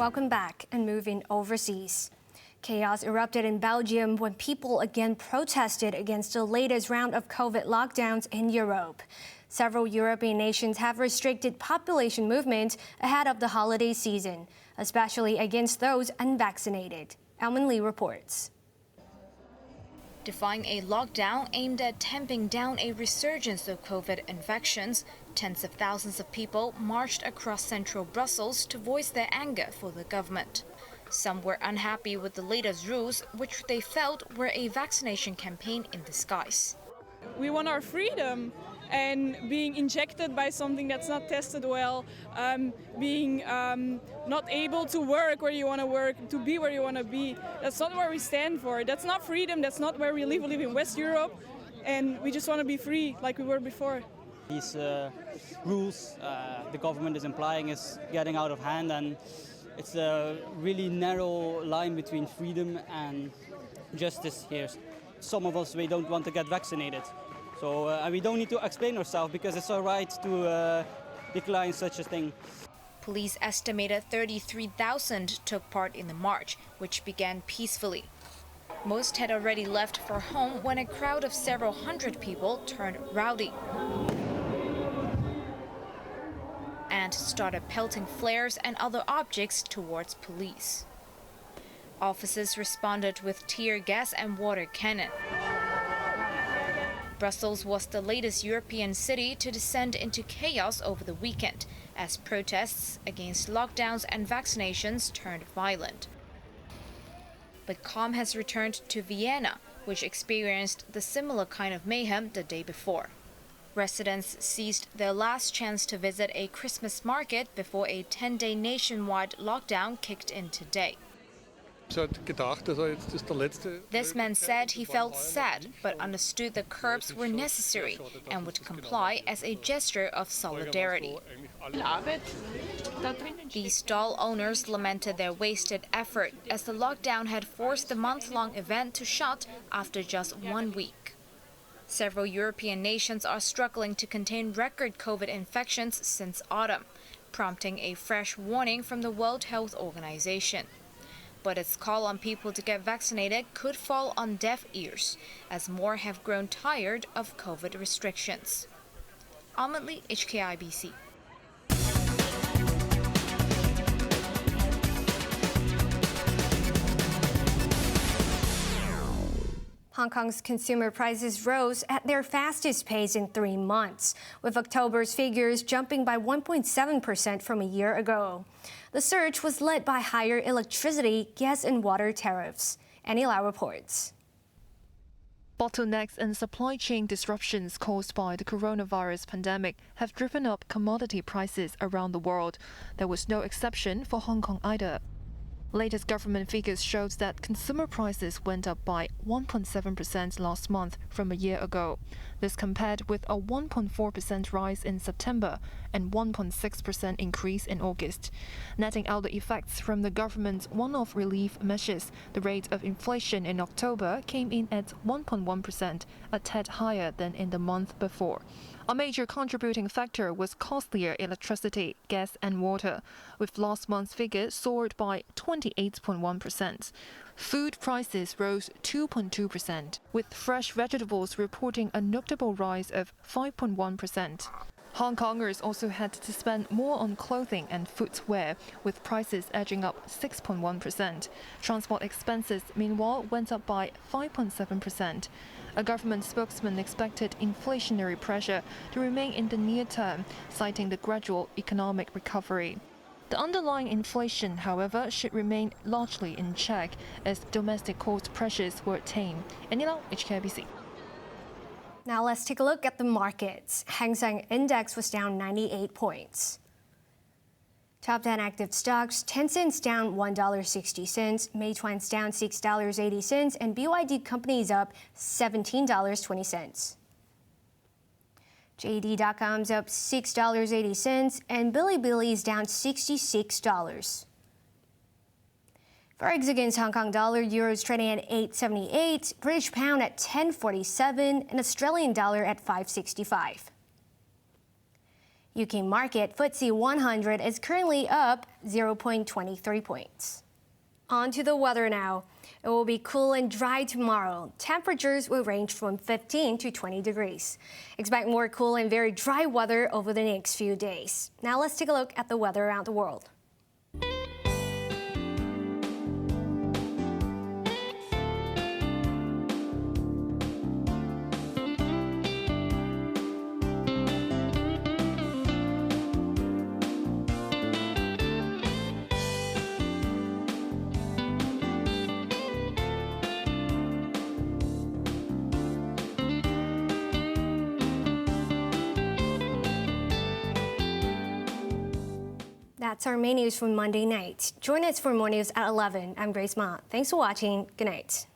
Welcome back, and moving overseas. Chaos erupted in Belgium when people again protested against the latest round of COVID lockdowns in Europe. Several European nations have restricted population movement ahead of the holiday season, especially against those unvaccinated. Elman Lee reports. Defying a lockdown aimed at tamping down a resurgence of COVID infections, tens of thousands of people marched across central Brussels to voice their anger for the government. Some were unhappy with the latest rules, which they felt were a vaccination campaign in disguise. We want our freedom, and being injected by something that's not tested well, being not able to work where you want to work, to be where you want to be, that's not where we stand for. That's not freedom, that's not where we live. We live in West Europe, and we just want to be free like we were before. These rules the government is implying is getting out of hand, and it's a really narrow line between freedom and justice here. Some of us, we don't want to get vaccinated. So we don't need to explain ourselves because it's our right to decline such a thing. Police estimated 33,000 took part in the march, which began peacefully. Most had already left for home when a crowd of several hundred people turned rowdy and started pelting flares and other objects towards police. Officers responded with tear gas and water cannon. Brussels was the latest European city to descend into chaos over the weekend, as protests against lockdowns and vaccinations turned violent. But calm has returned to Vienna, which experienced the similar kind of mayhem the day before. Residents seized their last chance to visit a Christmas market before a 10-day nationwide lockdown kicked in today. This man said he felt sad, but understood the curbs were necessary and would comply as a gesture of solidarity. These stall owners lamented their wasted effort, as the lockdown had forced the month-long event to shut after just 1 week. Several European nations are struggling to contain record COVID infections since autumn, prompting a fresh warning from the World Health Organization. But its call on people to get vaccinated could fall on deaf ears, as more have grown tired of COVID restrictions. Ultimately, HKIBC. Hong Kong's consumer prices rose at their fastest pace in 3 months, with October's figures jumping by 1.7% from a year ago. The surge was led by higher electricity, gas, and water tariffs. Annie Lau reports. Bottlenecks and supply chain disruptions caused by the coronavirus pandemic have driven up commodity prices around the world. There was no exception for Hong Kong either. Latest government figures showed that consumer prices went up by 1.7% last month from a year ago. This compared with a 1.4% rise in September and 1.6% increase in August. Netting out the effects from the government's one-off relief measures, the rate of inflation in October came in at 1.1%, a tad higher than in the month before. A major contributing factor was costlier electricity, gas and water, with last month's figure soared by 28.1%. Food prices rose 2.2%, with fresh vegetables reporting a notable rise of 5.1%. Hong Kongers also had to spend more on clothing and footwear, with prices edging up 6.1%. Transport expenses, meanwhile, went up by 5.7%. A government spokesman expected inflationary pressure to remain in the near term, citing the gradual economic recovery. The underlying inflation, however, should remain largely in check as domestic cost pressures were tame. Annie Lau, HKIBC. Now let's take a look at the markets. Hang Seng Index was down 98 points. Top 10 active stocks: Tencent's down $1.60, Meituan's down $6.80, and BYD company's up $17.20. JD.com's up $6.80, and Bilibili's down $66. Forex against Hong Kong dollar, euros trading at 8.78, British pound at 10.47, and Australian dollar at 5.65. UK market FTSE 100 is currently up 0.23 points. On to the weather now. It will be cool and dry tomorrow. Temperatures will range from 15 to 20 degrees. Expect more cool and very dry weather over the next few days. Now let's take a look at the weather around the world. That's our main news for Monday night. Join us for more news at 11. I'm Grace Ma. Thanks for watching. Good night.